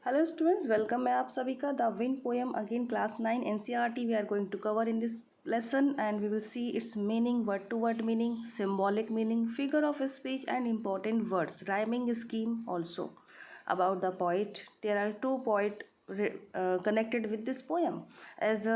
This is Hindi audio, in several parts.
Hello students, welcome मैं आप सभी का the wind poem again class 9 NCERT we are going to cover in this lesson and we will see its meaning, word to word meaning, symbolic meaning, figure of speech and important words, rhyming scheme also. About the poet, there are two poet connected with this poem as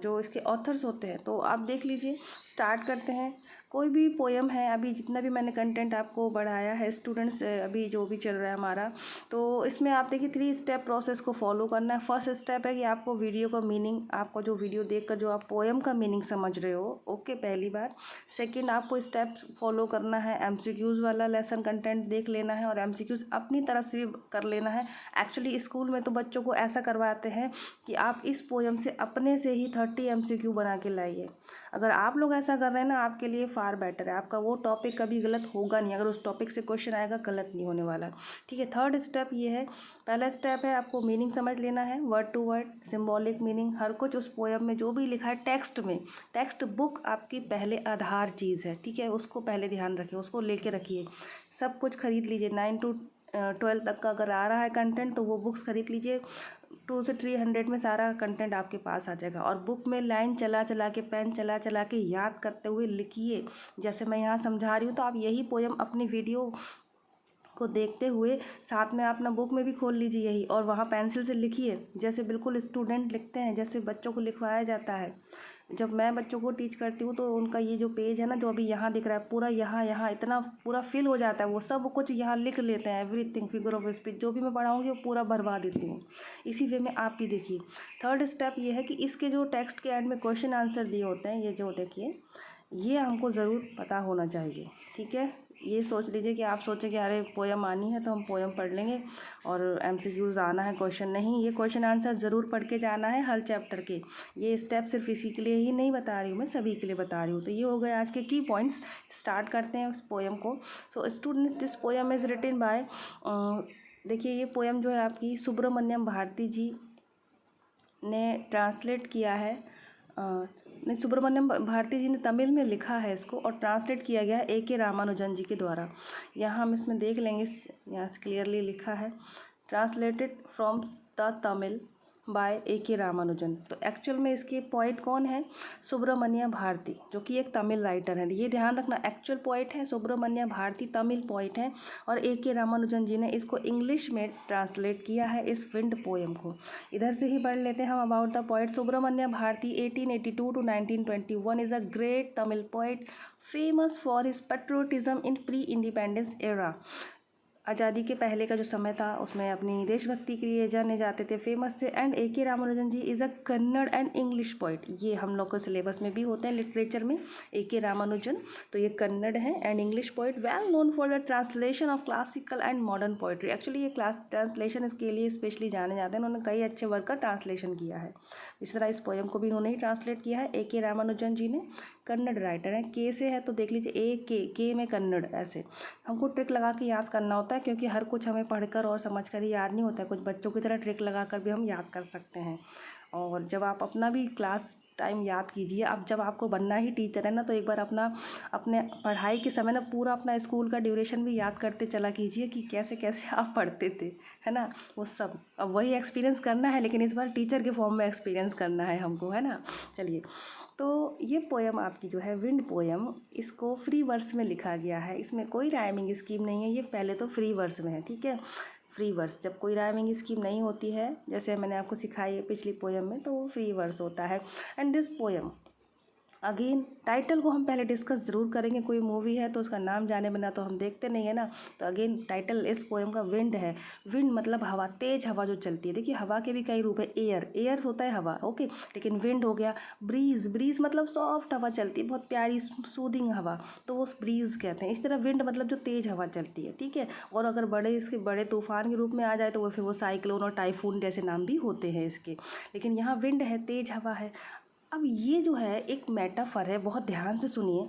जो इसके authors होते हैं, तो आप देख लीजिए. स्टार्ट करते हैं. कोई भी पोएम है, अभी जितना भी मैंने कंटेंट आपको बढ़ाया है स्टूडेंट्स, अभी जो भी चल रहा है हमारा, तो इसमें आप देखिए 3 स्टेप प्रोसेस को फॉलो करना है. फर्स्ट स्टेप है कि आपको वीडियो का मीनिंग, आपको जो वीडियो देखकर जो आप पोएम का मीनिंग समझ रहे हो, ओके, पहली बार. सेकंड, आपको स्टेप फॉलो करना है, एमसीक्यूज़ वाला लेसन कंटेंट देख लेना है और एमसीक्यूज़ अपनी तरफ से भी कर लेना है. एक्चुअली स्कूल में तो बच्चों को ऐसा करवाते हैं कि आप इस पोएम से अपने से ही 30 एमसीक्यू बना के लाइए. अगर आप लोग ऐसा कर रहे हैं ना, आपके लिए फार बेटर है. आपका वो टॉपिक कभी गलत होगा नहीं. अगर उस टॉपिक से क्वेश्चन आएगा, गलत नहीं होने वाला. ठीक है. थर्ड स्टेप ये है, पहला स्टेप है आपको मीनिंग समझ लेना है, word to word, symbolic meaning, हर कुछ उस पोएम में जो भी लिखा है टेक्स्ट में. टेक्स्ट बुक आपकी पहले आधार चीज़ है. ठीक है, उसको पहले ध्यान रखिए, उसको लेके रखिए. सब कुछ खरीद लीजिए. 9 to 12 तक का अगर आ रहा है कंटेंट तो वो बुक्स खरीद लीजिए. 200 से 300 में सारा कंटेंट आपके पास आ जाएगा. और बुक में लाइन चला चला के, पेन चला चला के याद करते हुए लिखिए. जैसे मैं यहाँ समझा रही हूँ, तो आप यही पोएम अपनी वीडियो को देखते हुए साथ में अपना बुक में भी खोल लीजिए यही, और वहाँ पेंसिल से लिखिए जैसे बिल्कुल स्टूडेंट लिखते हैं, जैसे बच्चों को लिखवाया जाता है. जब मैं बच्चों को टीच करती हूँ तो उनका ये जो पेज है ना, जो अभी यहाँ दिख रहा है, पूरा यहाँ यहाँ इतना पूरा फिल हो जाता है. वो सब कुछ यहाँ लिख लेते हैं, एवरीथिंग, फिगर ऑफ स्पीच जो भी मैं पढ़ाऊँगी वो पूरा भरवा देती हूँ. इसी वे में आप भी देखिए. थर्ड स्टेप ये है कि इसके जो टेक्स्ट के एंड में क्वेश्चन आंसर दिए होते हैं, ये जो देखिए, ये हमको ज़रूर पता होना चाहिए. ठीक है. ये सोच लीजिए कि आप सोचें कि अरे पोएम आनी है तो हम पोएम पढ़ लेंगे और एमसीक्यूज़ आना है, क्वेश्चन नहीं. ये क्वेश्चन आंसर ज़रूर पढ़ के जाना है हर चैप्टर के. ये स्टेप सिर्फ इसी के लिए ही नहीं बता रही हूँ, मैं सभी के लिए बता रही हूँ. तो ये हो गए आज के की पॉइंट्स. स्टार्ट करते हैं उस पोएम को. So students, this poem is written by, देखिए ये पोएम जो है आपकी सुब्रमण्यम भारती जी ने ट्रांसलेट किया है. नहीं, सुब्रमण्यम भारती जी ने तमिल में लिखा है इसको और ट्रांसलेट किया गया है A.K. रामानुजन जी के द्वारा. यहाँ हम इसमें देख लेंगे, यहाँ से क्लियरली लिखा है, translated from the Tamil by A.K. Ramanujan. तो एक्चुअल में इसके पोइट कौन है? सुब्रमण्य भारती, जो कि एक तमिल राइटर है. ये ध्यान रखना, एक्चुअल पोइट है सुब्रमण्य भारती, तमिल पोइट है, और A.K. रामानुजन जी ने इसको इंग्लिश में ट्रांसलेट किया है इस विंड पोएम को. इधर से ही पढ़ लेते हैं हम about the poet. Subramania Bharati 1882 to 1921 is a great Tamil poet famous for his patriotism in pre independence era. आज़ादी के पहले का जो समय था उसमें अपनी देशभक्ति के लिए जाने जाते थे, फेमस थे. And A.K. Ramanujan ji is a Kannada and English poet. ये हम लोग के सिलेबस में भी होते हैं लिटरेचर में, A.K. रामानुजन. तो ये कन्नड़ है and English poet, well known for the translation of classical and modern poetry. Actually ये क्लास ट्रांसलेशन इसके लिए स्पेशली जाने जाते हैं. उन्होंने कई अच्छे वर्क का ट्रांसलेशन किया है. इस तरह इस पोएम को भी उन्होंने ही ट्रांसलेट किया है, A.K. रामानुजन जी ने. कन्नड़ राइटर है. के से है तो देख लीजिए, के में कन्नड़. ऐसे हमको ट्रिक लगा के याद करना होता है, क्योंकि हर कुछ हमें पढ़कर और समझकर ही याद नहीं होता है. कुछ बच्चों की तरह ट्रिक लगा कर भी हम याद कर सकते हैं. और जब आप अपना भी क्लास टाइम याद कीजिए, अब जब आपको बनना ही टीचर है ना, तो एक बार अपने पढ़ाई के समय ना पूरा अपना स्कूल का ड्यूरेशन भी याद करते चला कीजिए कि कैसे कैसे आप पढ़ते थे, है ना, वो सब. अब वही एक्सपीरियंस करना है, लेकिन इस बार टीचर के फॉर्म में एक्सपीरियंस करना है हमको, है ना. चलिए, तो ये पोएम आपकी जो है विंड पोएम, इसको फ्री वर्स में लिखा गया है. इसमें कोई राइमिंग स्कीम नहीं है. ये पहले तो फ्री वर्स में है. ठीक है. फ्री वर्स, जब कोई राइमिंग स्कीम नहीं होती है, जैसे मैंने आपको सिखाई है पिछली पोएम में, तो वो फ्री वर्स होता है. And this poem again, title को हम पहले डिस्कस ज़रूर करेंगे. कोई मूवी है तो उसका नाम जाने बिना तो हम देखते नहीं है ना. तो अगेन टाइटल इस पोएम का विंड है. विंड मतलब हवा, तेज हवा जो चलती है. देखिए हवा के भी कई रूप है. एयर होता है हवा, ओके, लेकिन विंड हो गया. ब्रीज मतलब सॉफ्ट हवा चलती है, बहुत प्यारी सूदिंग हवा, तो वो ब्रीज कहते हैं. इस तरह विंड मतलब जो तेज हवा चलती है. ठीक है. और अगर इसके बड़े तूफान के रूप में आ जाए तो फिर वो साइक्लोन और टाइफून जैसे नाम भी होते हैं इसके. लेकिन यहाँ विंड है, तेज हवा है. अब ये जो है एक मेटाफर है, बहुत ध्यान से सुनिए.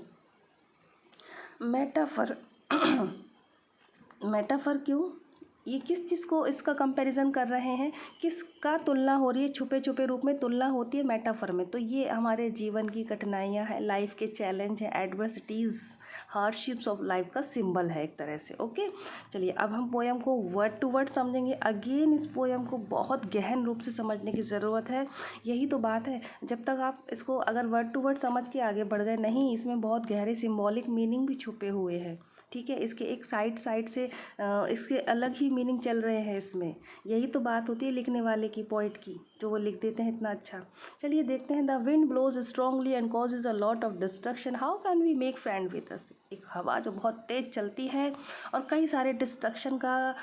मेटाफर मेटाफर क्यों? ये किस चीज़ को इसका कंपैरिजन कर रहे हैं, किसका तुलना हो रही है, छुपे छुपे रूप में तुलना होती है मेटाफर में। तो ये हमारे जीवन की कठिनाइयाँ हैं, लाइफ के चैलेंज हैं, एडवर्सिटीज़, हार्डशिप्स ऑफ लाइफ का सिंबल है एक तरह से। ओके, चलिए अब हम पोएम को वर्ड टू वर्ड समझेंगे। अगेन इस पोएम को बहुत गहन रूप से समझने की ज़रूरत है। यही तो बात है, जब तक आप इसको अगर वर्ड टू वर्ड समझ के आगे बढ़ गए नहीं, इसमें बहुत गहरे सिम्बॉलिक मीनिंग भी छुपे हुए हैं। ठीक है, इसके एक साइड से इसके अलग ही मीनिंग चल रहे हैं इसमें। यही तो बात होती है लिखने वाले की, पोइट की, जो वो लिख देते हैं इतना अच्छा। चलिए देखते हैं। The wind blows strongly and causes a lot of destruction, how can we make friend with us. एक हवा जो बहुत तेज़ चलती है और कई सारे डिस्ट्रक्शन का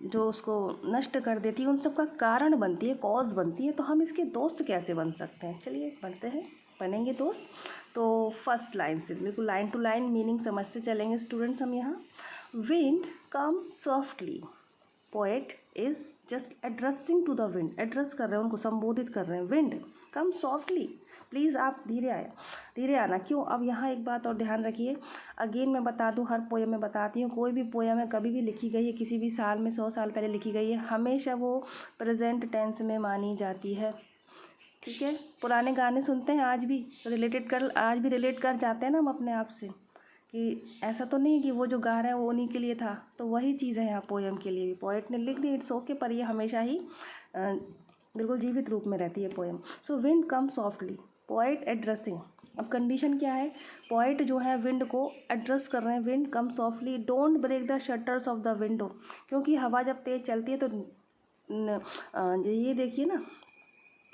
जो उसको नष्ट कर देती है, उन सब का कारण बनती है, कॉज बनती है। तो हम इसके दोस्त कैसे बन सकते हैं, चलिए बढ़ते हैं, बनेंगे दोस्त। तो फर्स्ट लाइन से बिल्कुल लाइन टू लाइन मीनिंग समझते चलेंगे स्टूडेंट्स हम यहाँ। Wind come softly, poet is just addressing to the wind, address कर रहे हैं, उनको संबोधित कर रहे हैं। विंड कम सॉफ्टली, प्लीज़ आप धीरे आना। क्यों, अब यहाँ एक बात और ध्यान रखिए। अगेन मैं बता दूँ, हर पोएम में बताती हूँ, कोई भी पोएम है कभी भी लिखी गई है किसी भी साल में, 100 साल पहले लिखी गई है, हमेशा वो प्रेजेंट टेंस में मानी जाती है। ठीक है, पुराने गाने सुनते हैं आज भी आज भी रिलेट कर जाते हैं ना हम अपने आप से, कि ऐसा तो नहीं कि वो जो गा रहा है वो उन्हीं के लिए था। तो वही चीज़ है यहाँ पोएम के लिए भी, पोएट ने लिख दी, इट्स ओके, पर ये हमेशा ही बिल्कुल जीवित रूप में रहती है पोएम। सो wind come softly, poet addressing. अब कंडीशन क्या है, पोएट जो है विंड को एड्रेस कर रहे हैं। Wind come softly, don't break the shutters of the window, क्योंकि हवा जब तेज़ चलती है तो ये देखिए ना,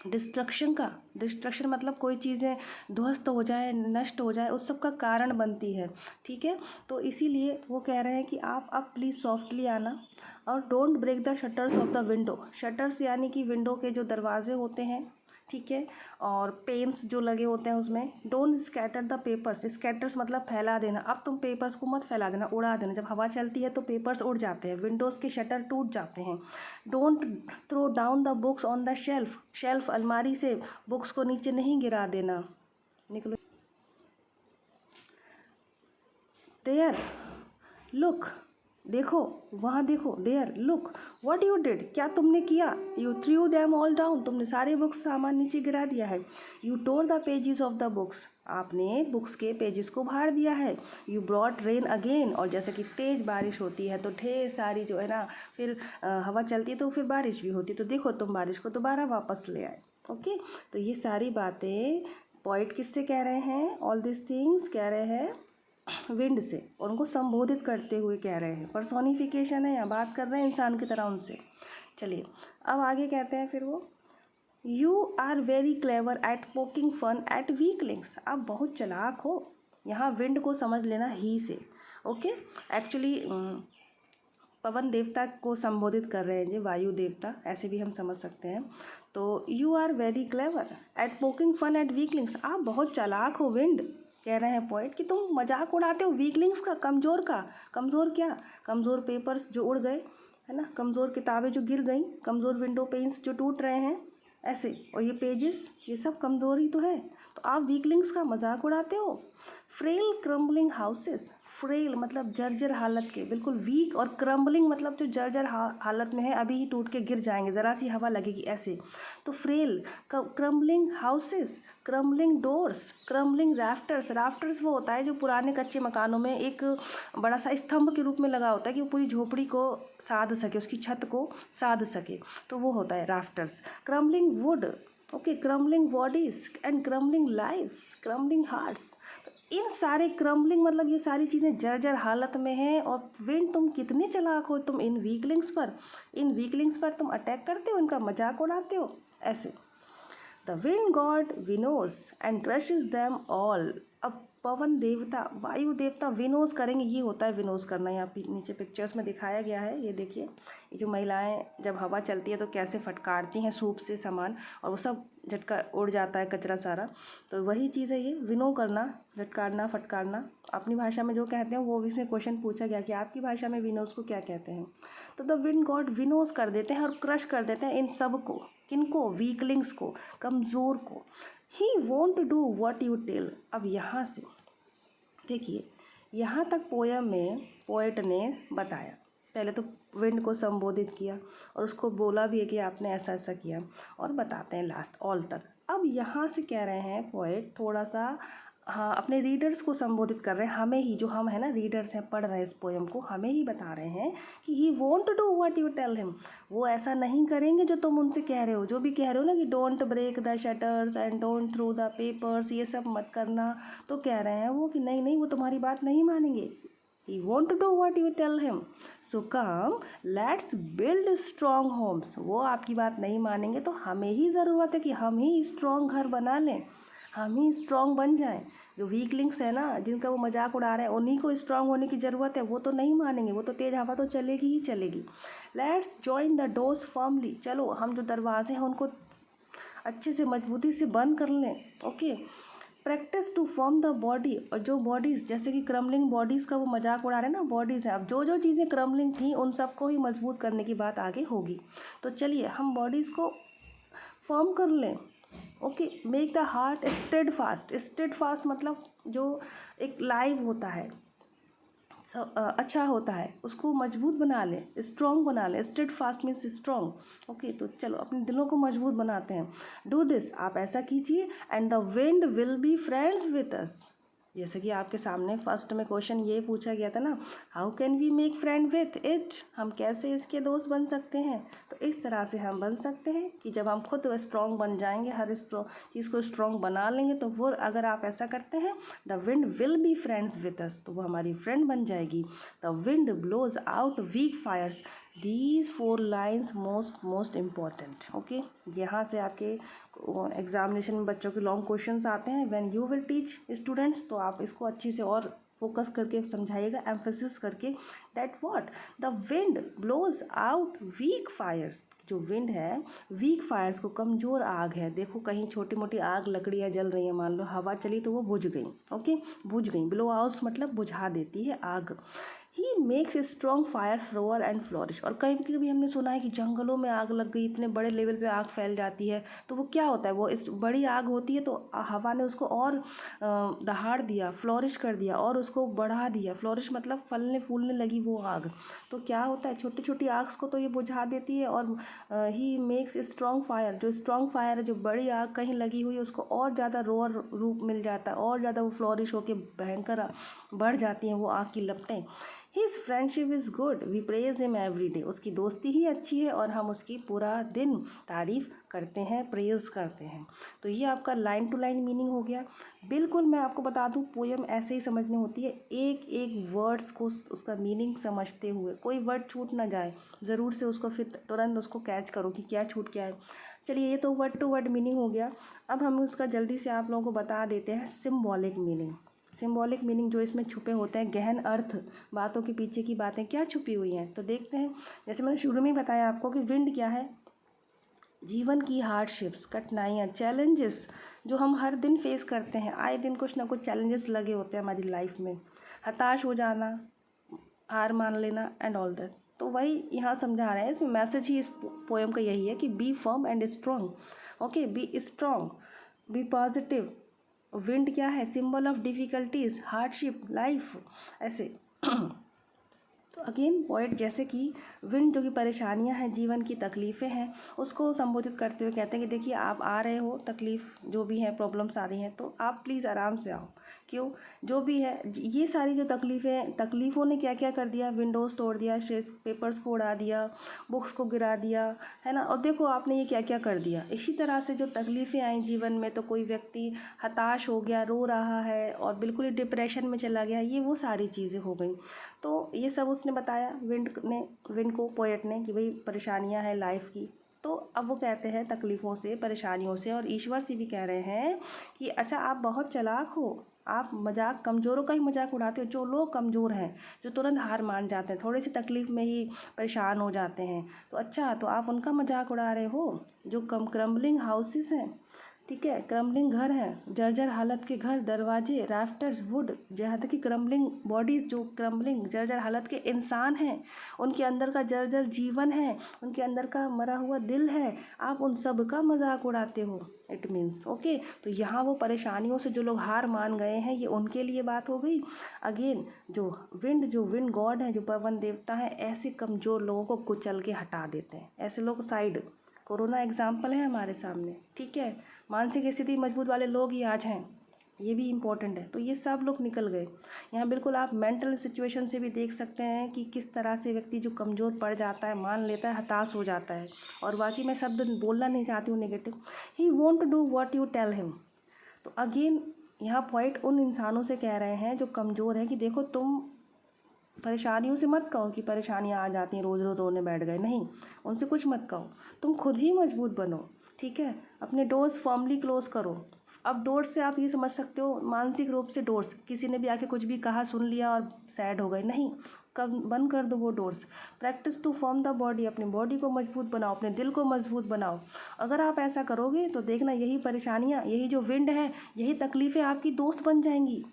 डिस्ट्रक्शन मतलब कोई चीज़ें ध्वस्त हो जाए, नष्ट हो जाए, उस सब का कारण बनती है। ठीक है, तो इसीलिए वो कह रहे हैं कि आप प्लीज़ सॉफ्टली आना, और don't break the shutters of the window. Shutters यानी कि विंडो के जो दरवाजे होते हैं, ठीक है, और पेन्स जो लगे होते हैं उसमें। Don't scatter the papers, scatters मतलब फैला देना। अब तुम पेपर्स को मत फैला देना, उड़ा देना। जब हवा चलती है तो पेपर्स उड़ जाते हैं, विंडोज़ के शटर टूट जाते हैं। Don't throw down the books on the shelf, shelf अलमारी से बुक्स को नीचे नहीं गिरा देना। निकलो। देयर लुक, देखो, वहाँ देखो। There look what you did, क्या तुमने किया। You threw them all down, तुमने सारे बुक्स सामान नीचे गिरा दिया है। You tore the pages of the books, आपने बुक्स के पेजेस को फाड़ दिया है। यू ब्रॉट रेन अगेन, और जैसे कि तेज़ बारिश होती है तो ढेर सारी जो है ना, फिर हवा चलती है तो फिर बारिश भी होती है, तो देखो तुम बारिश को दोबारा वापस ले आए। ओके, तो ये सारी बातें पोइट किससे कह रहे हैं, ऑल दिस थिंग्स कह रहे हैं विंड से, और उनको संबोधित करते हुए कह रहे हैं। पर्सोनिफिकेशन है, या बात कर रहे हैं इंसान की तरह उनसे। चलिए अब आगे कहते हैं फिर वो, you are very clever at poking fun at weaklings, आप बहुत चालाक हो। यहाँ विंड को समझ लेना ही से। ओके, एक्चुअली पवन देवता को संबोधित कर रहे हैं जी, वायु देवता, ऐसे भी हम समझ सकते हैं। तो you are very clever at poking fun at weaklings, आप बहुत चालाक हो विंड, कह रहे हैं पोइट, कि तुम मजाक उड़ाते हो वीकलिंग्स का, कमज़ोर का। कमज़ोर क्या, कमज़ोर पेपर्स जो उड़ गए, है ना, कमज़ोर किताबें जो गिर गई, कमज़ोर विंडो पेन्स जो टूट रहे हैं ऐसे, और ये पेजेस, ये सब कमज़ोर ही तो है। तो आप वीकलिंग्स का मजाक उड़ाते हो। फ्रेल क्रम्बलिंग हाउसेस, फ्रेल मतलब जर्जर हालत के, बिल्कुल वीक, और क्रम्बलिंग मतलब जो जर्जर हालत में है, अभी ही टूट के गिर जाएंगे, ज़रा सी हवा लगेगी ऐसे। तो frail, crumbling houses, crumbling doors, crumbling rafters. Rafters वो होता है जो पुराने कच्चे मकानों में एक बड़ा सा स्तंभ के रूप में लगा होता है, कि वो पूरी झोपड़ी को साध सके, उसकी छत को साध सके, तो वो होता है rafters. Crumbling wood, okay, crumbling bodies and crumbling lives, crumbling hearts. इन सारे क्रम्बलिंग मतलब ये सारी चीज़ें जर्जर हालत में हैं, और विंड तुम कितने चालाक हो, तुम इन वीकलिंग्स पर तुम अटैक करते हो, इनका मजाक उड़ाते हो ऐसे। The wind god winnows and crushes them all, अब पवन देवता, वायु देवता विनोज करेंगे, ये होता है विनोज करना। यहाँ नीचे पिक्चर्स में दिखाया गया है, ये देखिए, ये जो महिलाएं जब हवा चलती है तो कैसे फटकारती हैं सूप से सामान, और वो सब झटका उड़ जाता है, कचरा सारा। तो वही चीज़ है ये, विनो करना, झटकारना, फटकारना। अपनी भाषा में जो कहते हैं वो भी इसमें क्वेश्चन पूछा गया कि आपकी भाषा में विनोज को क्या कहते हैं। तो द विंड गॉड विनोज कर देते हैं और क्रश कर देते हैं इन सब को, किनको, वीकलिंग्स को, कमज़ोर को। He won't do what you tell, अब यहाँ से देखिए, यहाँ तक पोयम में पोएट ने बताया पहले तो विंड को संबोधित किया और उसको बोला भी है कि आपने ऐसा ऐसा किया, और बताते हैं लास्ट ऑल तक। अब यहाँ से कह रहे हैं पोएट थोड़ा सा, हाँ, अपने रीडर्स को संबोधित कर रहे हैं, हमें ही, जो हम है ना रीडर्स हैं, पढ़ रहे हैं इस पोएम को, हमें ही बता रहे हैं कि he want to do what you tell him. वो ऐसा नहीं करेंगे जो तुम उनसे कह रहे हो, जो भी कह रहे हो ना कि don't break the shutters and don't throw the papers, ये सब मत करना, तो कह रहे हैं वो कि नहीं नहीं, वो तुम्हारी बात नहीं मानेंगे। He want to do what you tell him. So come, let's build strong homes. वो आपकी बात नहीं मानेंगे तो हमें ही ज़रूरत है कि हम ही स्ट्रॉन्ग घर बना लें, हम ही स्ट्रॉन्ग बन जाएं। जो वीकलिंग्स है ना, जिनका वो मजाक उड़ा रहे हैं, उन्हीं को स्ट्रॉन्ग होने की ज़रूरत है। वो तो नहीं मानेंगे, वो तो तेज़ हवा तो चलेगी ही चलेगी। Let's join the doors firmly, चलो हम जो दरवाजे हैं उनको अच्छे से मजबूती से बंद कर लें। Okay, practice to form the body, और जो बॉडीज़ जैसे कि क्रम्बलिंग बॉडीज़ का वो मजाक उड़ा रहे हैं ना, बॉडीज़ है, अब जो जो चीज़ें क्रम्बलिंग थी उन सबको ही मजबूत करने की बात आगे होगी। तो चलिए हम बॉडीज़ को फॉर्म कर लें। Okay, make the heart steadfast, steadfast मतलब जो एक लाइव होता है, अच्छा होता है, उसको मजबूत बना ले, स्ट्रॉन्ग बना ले। Steadfast means strong. Okay, तो चलो अपने दिलों को मजबूत बनाते हैं। डू दिस, आप ऐसा कीजिए, and the wind will be friends with us. जैसे कि आपके सामने फर्स्ट में क्वेश्चन ये पूछा गया था ना, how can we make friend with it, हम कैसे इसके दोस्त बन सकते हैं। तो इस तरह से हम बन सकते हैं कि जब हम खुद स्ट्रॉन्ग बन जाएंगे, हर चीज़ को स्ट्रॉन्ग बना लेंगे, तो वो अगर आप ऐसा करते हैं, the wind will be friends with us, तो वो हमारी फ्रेंड बन जाएगी। The wind blows out weak fires, these 4 lines most important. Okay, यहाँ से आपके एग्जामिनेशन में बच्चों के लॉन्ग क्वेश्चंस आते हैं। When you will teach students, तो आप इसको अच्छी से और फोकस करके समझाइएगा, एम्फेसिस करके, that what the wind blows out weak fires, जो विंड है वीक फायर्स को, कमज़ोर आग है। देखो कहीं छोटी मोटी आग, लकड़ियाँ जल रही हैं, मान लो हवा चली तो वो बुझ गई। ओके, बुझ गई, ब्लो आउट मतलब बुझा देती है आग। He makes a strong fire flower and flourish, और कहीं कभी हमने सुना है कि जंगलों में आग लग गई, इतने बड़े लेवल पे आग फैल जाती है, तो वो क्या होता है, वो इस बड़ी आग होती है तो हवा ने उसको और दहाड़ दिया, फ्लोरिश कर दिया और उसको बढ़ा दिया। फ्लोरिश मतलब फलने फूलने लगी वो आग। तो क्या होता है, छोटी छोटी आग को तो ये बुझा देती है, और ही मेक्स स्ट्रॉन्ग फायर, जो स्ट्रॉन्ग फायर है, जो बड़ी आग कहीं लगी हुई है, उसको और ज़्यादा रोअर रूप मिल जाता है, और ज़्यादा वो फ्लोरिश होकर भयंकर बढ़ जाती हैं वो आग की लपटें। His friendship is good, we praise him every day, उसकी दोस्ती ही अच्छी है और हम उसकी पूरा दिन तारीफ़ करते हैं, प्रेज करते हैं। तो ये आपका लाइन टू लाइन मीनिंग हो गया। बिल्कुल मैं आपको बता दूं, पोएम ऐसे ही समझनी होती है, एक एक वर्ड्स को उसका मीनिंग समझते हुए, कोई वर्ड छूट ना जाए, ज़रूर से उसको फिर तुरंत उसको कैच करो कि क्या छूट क्या है। चलिए, ये तो वर्ड टू वर्ड मीनिंग हो गया। अब हम उसका जल्दी से आप लोगों को बता देते हैं सिम्बॉलिक मीनिंग। सिम्बॉलिक मीनिंग जो इसमें छुपे होते हैं, गहन अर्थ, बातों के पीछे की बातें क्या छुपी हुई हैं, तो देखते हैं। जैसे मैंने शुरू में ही बताया आपको कि विंड क्या है, जीवन की हार्डशिप्स, कठिनाइयाँ, चैलेंजेस जो हम हर दिन फेस करते हैं, आए दिन कुछ ना कुछ चैलेंजेस लगे होते हैं हमारी लाइफ में, हताश हो जाना, हार मान लेना एंड ऑल दैट। तो वही यहाँ समझा रहे हैं, इसमें मैसेज ही इस पोएम का यही है कि be firm and strong. Okay, be strong, be positive. Wind क्या है, symbol of difficulties, hardship, life, ऐसे। तो अगेन पोएट जैसे कि विंड जो कि परेशानियां हैं, जीवन की तकलीफ़ें हैं, उसको संबोधित करते हुए कहते हैं कि देखिए आप आ रहे हो, तकलीफ़ जो भी है, प्रॉब्लम्स आ रही हैं, तो आप प्लीज़ आराम से आओ। क्यों, जो भी है, ये सारी जो तकलीफ़ों ने क्या क्या कर दिया, विंडोज़ तोड़ दिया, शेस पेपर्स को उड़ा दिया, बुक्स को गिरा दिया, है ना, और देखो आपने ये क्या क्या कर दिया। इसी तरह से जो तकलीफ़ें आई जीवन में, तो कोई व्यक्ति हताश हो गया, रो रहा है और बिल्कुल ही डिप्रेशन में चला गया, ये वो सारी चीज़ें हो गई। तो ये सब उसने बताया विंड को, पोएट ने, कि भाई परेशानियां हैं लाइफ की। तो अब वो कहते हैं तकलीफ़ों से, परेशानियों से, और ईश्वर से भी कह रहे हैं कि अच्छा आप बहुत चालाक हो, आप मजाक, कमज़ोरों का ही मजाक उड़ाते हो। जो लोग कमज़ोर हैं, जो तुरंत हार मान जाते हैं, थोड़ी सी तकलीफ़ में ही परेशान हो जाते हैं, तो अच्छा, तो आप उनका मजाक उड़ा रहे हो। जो क्रम्बलिंग हाउसेस हैं, ठीक है। क्रम्बलिंग घर हैं, जर्जर हालत के घर, दरवाजे, राफ्टर्स, वुड, जहाँ तक कि क्रम्बलिंग बॉडीज़, जो क्रम्बलिंग जर्जर हालत के इंसान हैं, उनके अंदर का जर्जर जीवन है, उनके अंदर का मरा हुआ दिल है, आप उन सब का मजाक उड़ाते हो। It means okay. तो यहाँ वो परेशानियों से जो लोग हार मान गए हैं, ये उनके लिए बात हो गई। अगेन जो विंड गॉड है, जो पवन देवता है, ऐसे कमज़ोर लोगों को कुचल के हटा देते हैं। ऐसे लोग साइड, कोरोना एग्जाम्पल है हमारे सामने, ठीक है। मानसिक स्थिति मजबूत वाले लोग ही आज हैं, ये भी इम्पोर्टेंट है। तो ये सब लोग निकल गए यहाँ। बिल्कुल आप मेंटल सिचुएशन से भी देख सकते हैं कि किस तरह से व्यक्ति जो कमज़ोर पड़ जाता है, मान लेता है, हताश हो जाता है। और बाकी मैं शब्द बोलना नहीं चाहती हूँ negative. He want to do what you tell him. तो अगेन यहाँ पॉइंट उन इंसानों से कह रहे हैं जो कमज़ोर हैं कि देखो, तुम परेशानियों से मत कहो कि परेशानियाँ आ जाती हैं, रोज़ रोज़ रोने बैठ गए, नहीं, उनसे कुछ मत कहो। तुम खुद ही मजबूत बनो, ठीक है। अपने डोर्स फॉर्मली क्लोज करो। अब डोर्स से आप ये समझ सकते हो मानसिक रूप से डोर्स, किसी ने भी आके कुछ भी कहा, सुन लिया और सैड हो गए, नहीं, कब बंद कर दो वो doors. Practice to form the body, अपनी बॉडी को मजबूत बनाओ, अपने दिल को मजबूत बनाओ। अगर आप ऐसा करोगे तो देखना, यही परेशानियाँ, यही जो विंड है, यही तकलीफ़ें आपकी दोस्त बन जाएंगी।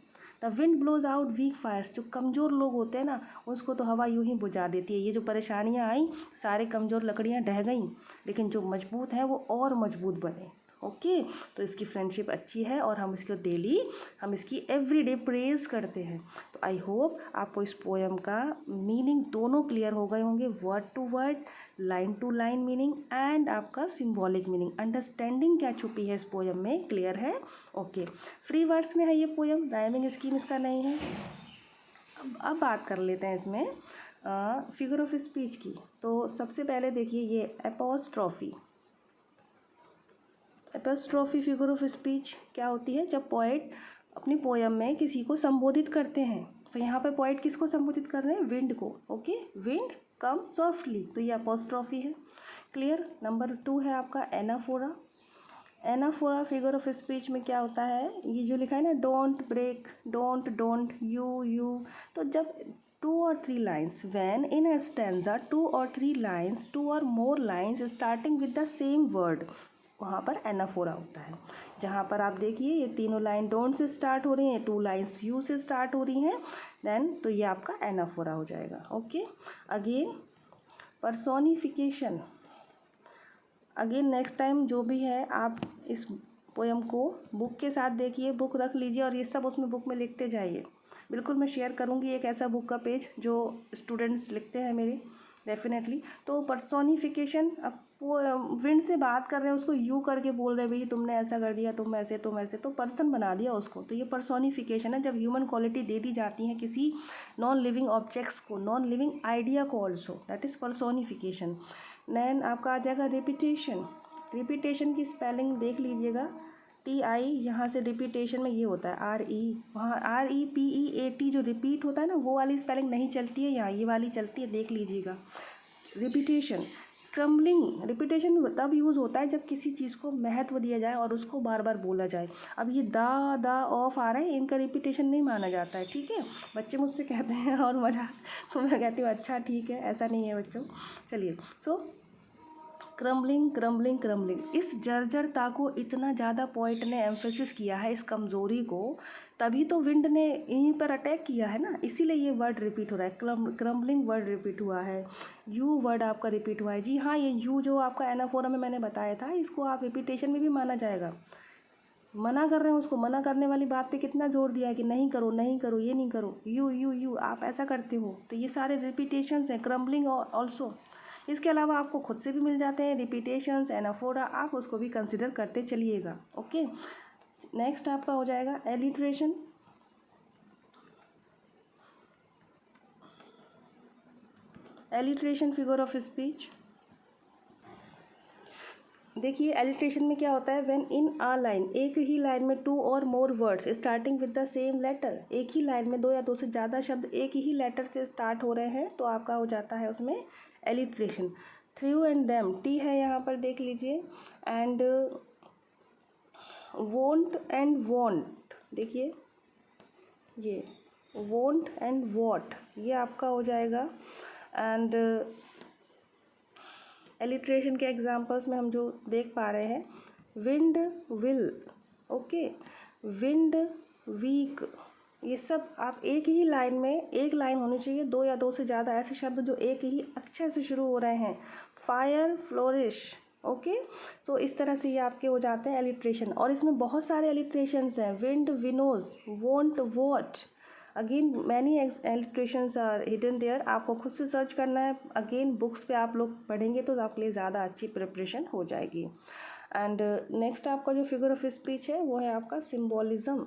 The wind blows out weak fires. जो कमज़ोर लोग होते हैं ना, उसको तो हवा यूं ही बुझा देती है। ये जो परेशानियां आई, सारे कमज़ोर लकड़ियां ढह गईं, लेकिन जो मजबूत हैं वो और मजबूत बने। ओके। तो इसकी फ्रेंडशिप अच्छी है और हम इसको डेली, हम इसकी एवरीडे प्रेज करते हैं। तो आई होप आपको इस पोएम का मीनिंग दोनों क्लियर हो गए होंगे, word to word, line to line meaning and आपका सिंबॉलिक मीनिंग। अंडरस्टैंडिंग क्या छुपी है इस पोएम में, क्लियर है। ओके। फ्री वर्ड्स में है ये पोएम, राइमिंग स्कीम इसका नहीं है। अब बात कर लेते हैं इसमें फिगर ऑफ स्पीच की। तो सबसे पहले देखिए ये apostrophe. Apostrophe figure of speech क्या होती है? जब पोएट अपनी पोयम में किसी को संबोधित करते हैं। तो यहाँ पे पोएट किसको संबोधित कर रहे हैं? विंड को। ओके, विंड कम सॉफ्टली, तो ये एपोस्ट्रॉफी है। क्लियर। नंबर 2 है आपका anaphora. Anaphora figure of speech में क्या होता है? ये जो लिखा है ना, डोंट ब्रेक, डोंट, यू। तो जब 2 or 3 lines, when in a stanza 2 or 3 lines, 2 or more lines starting with the same word, वहाँ पर एनाफोरा होता है। जहाँ पर आप देखिए ये तीनों लाइन डोंट से स्टार्ट हो रही हैं, 2 लाइन्स यू से स्टार्ट हो रही हैं, देन तो ये आपका एनाफोरा हो जाएगा। Okay. Again personification. Again next time जो भी है, आप इस पोएम को बुक के साथ देखिए, बुक रख लीजिए और ये सब उसमें बुक में लिखते जाइए। बिल्कुल मैं शेयर करूँगी एक ऐसा बुक का पेज जो स्टूडेंट्स लिखते हैं मेरे, डेफिनेटली। तो पर्सोनिफिकेशन, अब वो विंड से बात कर रहे हैं, उसको यू करके बोल रहे हैं, भाई तुमने ऐसा कर दिया, तुम ऐसे, तो पर्सन बना दिया उसको। तो ये पर्सोनिफिकेशन है, जब ह्यूमन क्वालिटी दे दी जाती है किसी नॉन लिविंग ऑब्जेक्ट्स को, नॉन लिविंग आइडिया को also, that is personification. Then आपका आ जाएगा रिपीटेशन। रिपीटेशन की स्पेलिंग देख लीजिएगा, TI, यहाँ से रिपीटेशन में ये होता है RE, वहाँ REPEAT जो रिपीट होता है ना, वो वाली स्पेलिंग नहीं चलती है, यहाँ ये वाली चलती है, देख लीजिएगा। रिपीटेशन। क्रम्बलिंग रिपीटेशन तब यूज़ होता है जब किसी चीज़ को महत्व दिया जाए और उसको बार बार बोला जाए। अब ये द ऑफ आ रहा है, इनका रिपीटेशन नहीं माना जाता है, ठीक है। बच्चे मुझसे कहते हैं और मजा, तो मैं कहती हूँ अच्छा ठीक है, ऐसा नहीं है बच्चों। चलिए, सो क्रम्बलिंग, इस जर्जरता को इतना ज़्यादा पोएट ने एम्फेसिस किया है, इस कमज़ोरी को, तभी तो विंड ने यहीं पर अटैक किया है ना, इसीलिए ये वर्ड रिपीट हो रहा है। क्रम्बलिंग वर्ड रिपीट हुआ है, यू वर्ड आपका रिपीट हुआ है। जी हाँ, ये यू जो आपका एनाफोरा में मैंने बताया था, इसको आप रिपीटेशन में भी माना जाएगा। मना कर रहे हैं उसको, मना करने वाली बात पे कितना जोर दिया है कि नहीं करो, ये नहीं करो, यू आप ऐसा करते हो। तो ये सारे रिपीटेशंस हैं, क्रम्बलिंग ऑल्सो। इसके अलावा आपको खुद से भी मिल जाते हैं रिपीटेशंस, एनाफोरा, आप उसको भी कंसिडर करते चलिएगा। ओके। नेक्स्ट आपका हो जाएगा alliteration. Alliteration figure of speech. देखिए एलिट्रेशन में क्या होता है? व्हेन इन अ लाइन, एक ही लाइन में 2 और more words starting with the same letter, एक ही लाइन में 2 या 2 से ज़्यादा शब्द एक ही लेटर से स्टार्ट हो रहे हैं, तो आपका हो जाता है उसमें alliteration. Through and them, T है यहाँ पर, देख लीजिए। एंड वोंट एंड वॉन्ट, देखिए ये वोंट एंड वॉट, ये आपका हो जाएगा। एंड एलिट्रेशन के एग्जांपल्स में हम जो देख पा रहे हैं, wind will, okay, wind weak, ये सब आप एक ही लाइन में, एक लाइन होनी चाहिए, दो या दो से ज़्यादा ऐसे शब्द जो एक ही अक्षर से शुरू हो रहे हैं। Fire flourish, okay. तो इस तरह से ये आपके हो जाते हैं एलिट्रेशन, और इसमें बहुत सारे एलिट्रेशंस हैं। Wind winnows, won't what, again many alliterations are hidden there, आपको खुद से सर्च करना है। अगेन बुक्स पे आप लोग पढ़ेंगे तो आपके लिए ज़्यादा अच्छी प्रिपरेशन हो जाएगी। एंड नेक्स्ट आपका जो फिगर ऑफ स्पीच है वो है आपका सिम्बोलिज्म।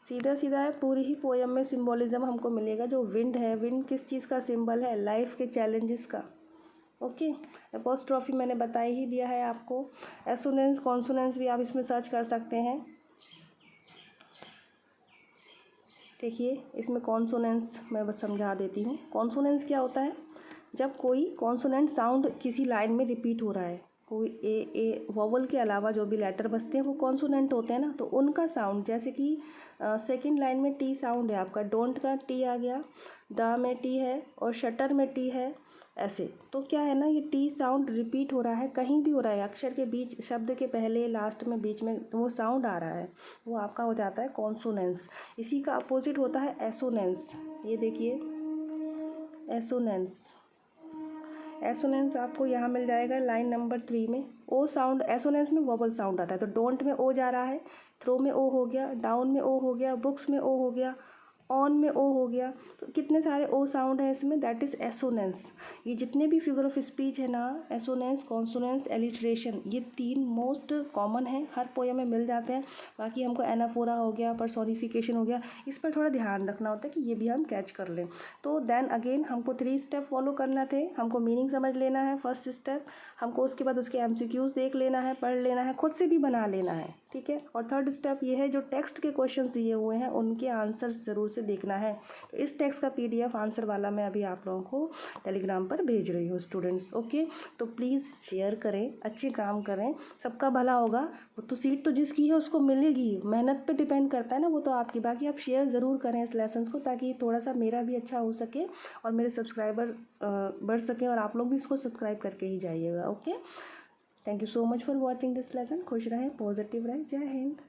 सीधा सीधा है, पूरी ही पोएम में सिम्बोलिज्म हमको मिलेगा। जो विंड है, विंड किस चीज़ का सिंबल है? लाइफ के चैलेंजेस का, ओके। एपोस्ट्रॉफी मैंने बता ही दिया है आपको। एसोनेंस कॉन्सोनेंस भी आप इसमें सर्च कर सकते हैं। देखिए इसमें कॉन्सोनेंस मैं बस समझा देती हूँ। कॉन्सोनेंस क्या होता है? जब कोई कॉन्सोनेंट साउंड किसी लाइन में रिपीट हो रहा है, कोई ए वोवल के अलावा जो भी लेटर बचते हैं वो कॉन्सोनेंट होते हैं ना, तो उनका साउंड, जैसे कि सेकंड लाइन में टी साउंड है आपका, डोंट का टी आ गया, द में टी है और शटर में टी है, ऐसे। तो क्या है ना, ये टी साउंड रिपीट हो रहा है, कहीं भी हो रहा है, अक्षर के बीच, शब्द के पहले, लास्ट में, बीच में वो साउंड आ रहा है, वो आपका हो जाता है कॉन्सोनेंस। इसी का अपोजिट होता है एसोनेंस। ये देखिए एसोनेंस, एसोनेंस आपको यहाँ मिल जाएगा लाइन नंबर 3 में। ओ साउंड, एसोनेंस में वोवल साउंड आता है, तो डोंट में ओ जा रहा है, थ्रो में ओ हो गया, डाउन में ओ हो गया, बुक्स में ओ हो गया, ऑन में ओ हो गया। तो कितने सारे ओ साउंड है इसमें, दैट इज़ एसोनेंस। ये जितने भी फिगर ऑफ स्पीच है ना, एसोनेंस, कॉन्सोनेंस, एलिट्रेशन, ये 3 मोस्ट कॉमन है, हर पोएम में मिल जाते हैं। बाकी हमको एनाफोरा हो गया, पर्सोनिफिकेशन हो गया, इस पर थोड़ा ध्यान रखना होता है कि ये भी हम कैच कर लें। तो देन अगेन हमको 3 स्टेप फॉलो करना थे। हमको मीनिंग समझ लेना है, फर्स्ट स्टेप। हमको उसके बाद उसके MCQs देख लेना है, पढ़ लेना है, खुद से भी बना लेना है, ठीक है। और थर्ड स्टेप ये है, जो टेक्स्ट के क्वेश्चंस दिए हुए हैं उनके आंसर्स ज़रूर से देखना है। तो इस टेक्स्ट का PDF आंसर वाला मैं अभी आप लोगों को टेलीग्राम पर भेज रही हूँ स्टूडेंट्स, ओके। तो प्लीज़ शेयर करें, अच्छे काम करें, सबका भला होगा। वो तो सीट तो जिसकी है उसको मिलेगी, मेहनत पे डिपेंड करता है ना वो तो आपकी। बाकी आप शेयर ज़रूर करें इस लेसन को, ताकि थोड़ा सा मेरा भी अच्छा हो सके और मेरे सब्सक्राइबर बढ़ सकें, और आप लोग भी इसको सब्सक्राइब करके ही जाइएगा, okay. Thank you so much for watching this lesson. खुश रहें, पॉजिटिव रहें, जय हिंद।